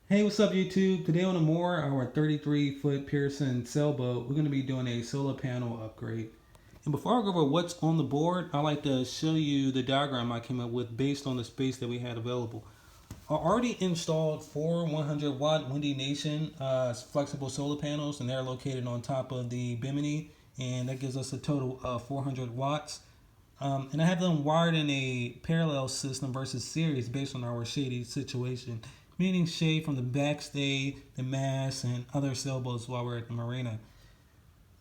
Hey, what's up YouTube? Today on the More, our 33-foot Pearson sailboat, we're going to be doing a solar panel upgrade. And before I go over what's on the board, I'd like to show you the diagram I came up with based on the space that we had available. I already installed four 100-watt WindyNation flexible solar panels, and they're located on top of the Bimini, and that gives us a total of 400 watts. And I have them wired in a parallel system versus series based on our shady situation, meaning shade from the backstay, the mast, and other sailboats while we're at the marina.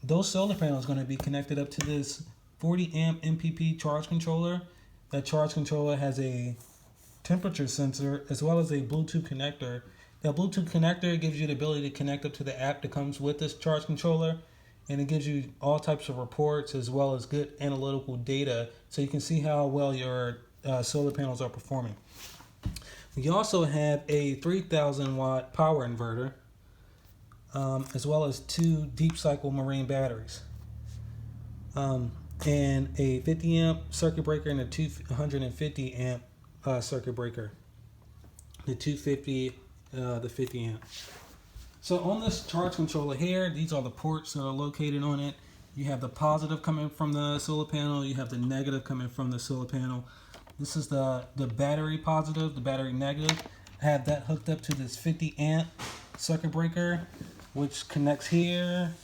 Those solar panels are going to be connected up to this 40 amp MPPT charge controller. That charge controller has a temperature sensor as well as a Bluetooth connector. That Bluetooth connector gives you the ability to connect up to the app that comes with this charge controller, and it gives you all types of reports as well as good analytical data so you can see how well your solar panels are performing. We also have a 3000 watt power inverter as well as two deep cycle marine batteries and a 50 amp circuit breaker and a 250 amp circuit breaker. The 250, the 50 amp. So on this charge controller here, these are the ports that are located on it. You have the positive coming from the solar panel. You have the negative coming from the solar panel. This is the battery positive, the battery negative. I have that hooked up to this 50 amp circuit breaker, which connects here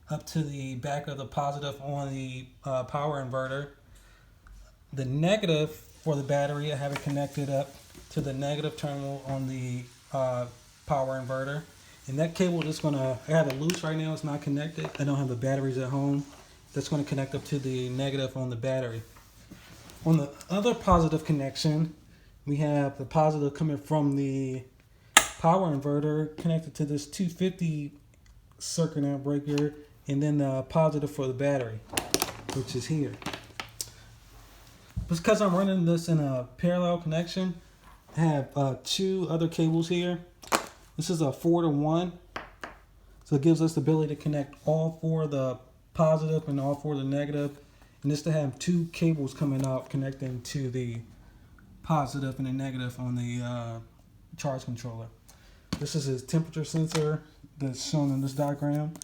up to the back of the positive on the power inverter. The negative for the battery, I have it connected up to the negative terminal on the power inverter. And that cable is going to, I have it loose right now, it's not connected. I don't have the batteries at home. That's going to connect up to the negative on the battery. On the other positive connection, we have the positive coming from the power inverter connected to this 250 circuit amp breaker, and then the positive for the battery, which is here. Because I'm running this in a parallel connection, I have two other cables here. This is a 4-to-1, so it gives us the ability to connect all four of the positive and all four of the negative, and this to have two cables coming out connecting to the positive and the negative on the charge controller. This is his temperature sensor that's shown in this diagram.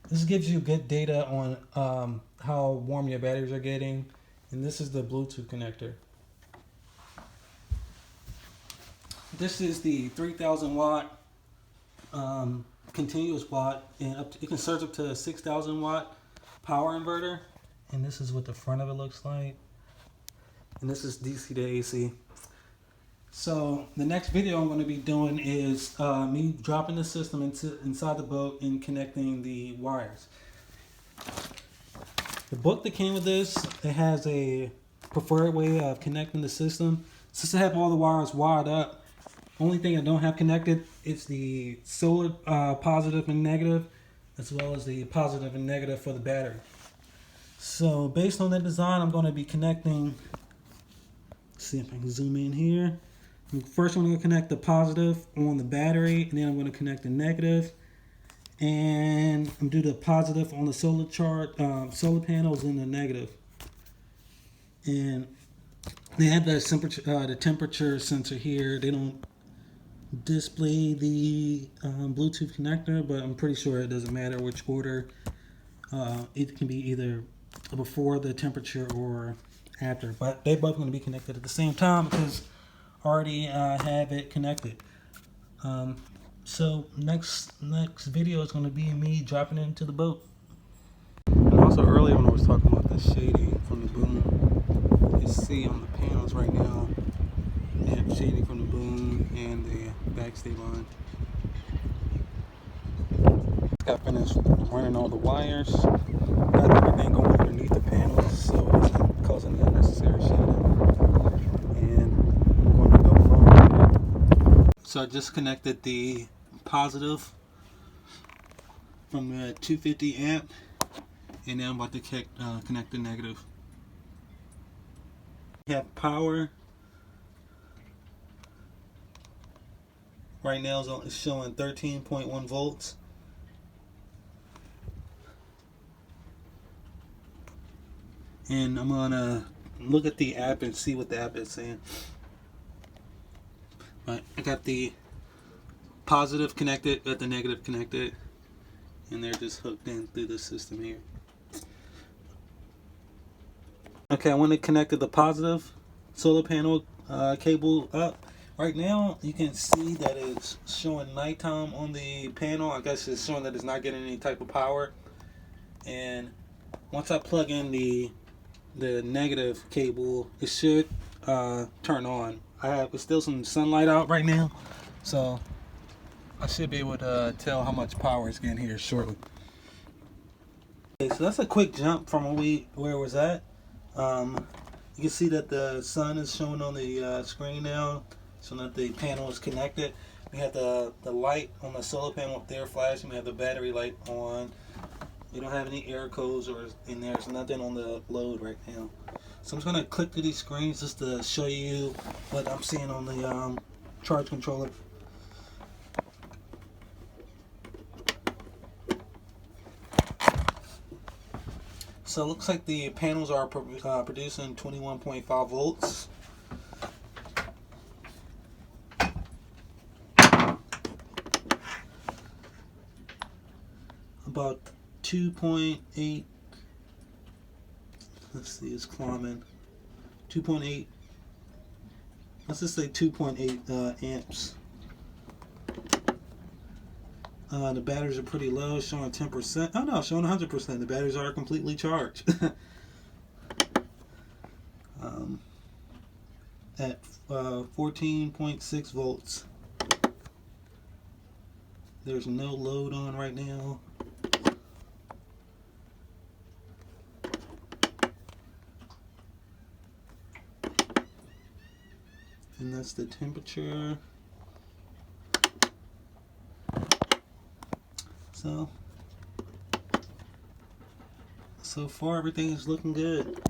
This gives you good data on how warm your batteries are getting, and this is the Bluetooth connector. This is the 3000 watt continuous watt, and it can surge up to a 6000 watt power inverter, and this is what the front of it looks like, and this is DC to AC. So the next video I'm going to be doing is me dropping the system inside the boat and connecting the wires. The book that came with this, it has a preferred way of connecting the system. Since I have all the wires wired up, only thing I don't have connected is the solar positive and negative, as well as the positive and negative for the battery. So based on that design, I'm going to be connecting, let's see if I can zoom in here. First I'm going to connect the positive on the battery, and then I'm going to connect the negative. And I'm going to do the positive on the solar solar panels and the negative. And they have the temperature sensor here. They don't display the Bluetooth connector, but I'm pretty sure it doesn't matter which order. It can be either before the temperature or after, but they're both going to be connected at the same time because I already have it connected. So next video is going to be me dropping it into the boat. And also earlier when I was talking about the shading from the boom, you can see on the panels right now they have shading from the boom and the backstay line. Got finished running all the wires, got everything going underneath the panels so it's not causing unnecessary shading. And I'm going to go from. So I just connected the positive from the 250 amp, and now I'm about to connect the negative. We have power. Right now it's showing 13.1 volts. And I'm gonna look at the app and see what the app is saying. Right, I got the positive connected, got the negative connected, and they're just hooked in through the system here. Okay, I went and connected the positive solar panel cable up. Right now, you can see that it's showing nighttime on the panel. I guess it's showing that it's not getting any type of power. And once I plug in the negative cable, it should turn on. It's still some sunlight out right now, so I should be able to tell how much power it's getting here shortly. Okay, so that's a quick jump from where it was at. You can see that the sun is showing on the screen now, so that the panel is connected. We have the light on the solar panel up there flashing. We have the battery light on. We don't have any error codes or in there. There's nothing on the load right now. So I'm just going to click through these screens just to show you what I'm seeing on the charge controller. So it looks like the panels are producing 21.5 volts. About 2.8, let's see, it's climbing. 2.8, let's just say 2.8 amps. The batteries are pretty low, showing 10%. Oh no, showing 100%. The batteries are completely charged. At 14.6 volts. There's no load on right now. And that's the temperature. So far everything is looking good.